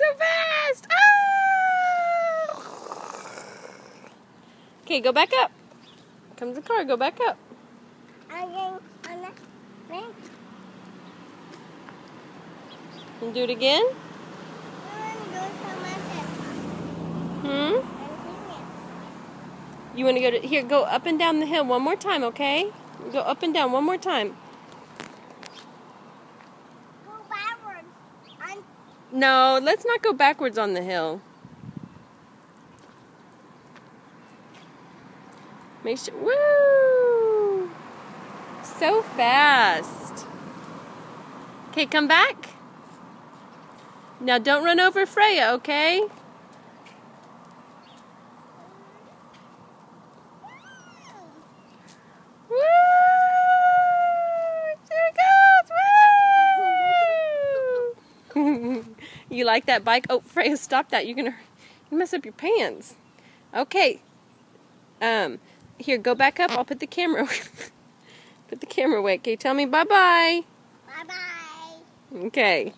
So fast! Ah! Okay, go back up. Comes the car. Go back up. And do it again. You want to go to here? Go up and down the hill one more time, okay? Go up and down one more time. Go backwards. No, let's not go backwards on the hill. Make sure. Woo! So fast. Okay, come back. Now don't run over Freya, okay? Woo! There it goes! Woo! You like that bike? Oh, Freya, stop that. You mess up your pants. Okay. Here, go back up. I'll put the camera away. Okay, tell me bye-bye. Bye-bye. Okay.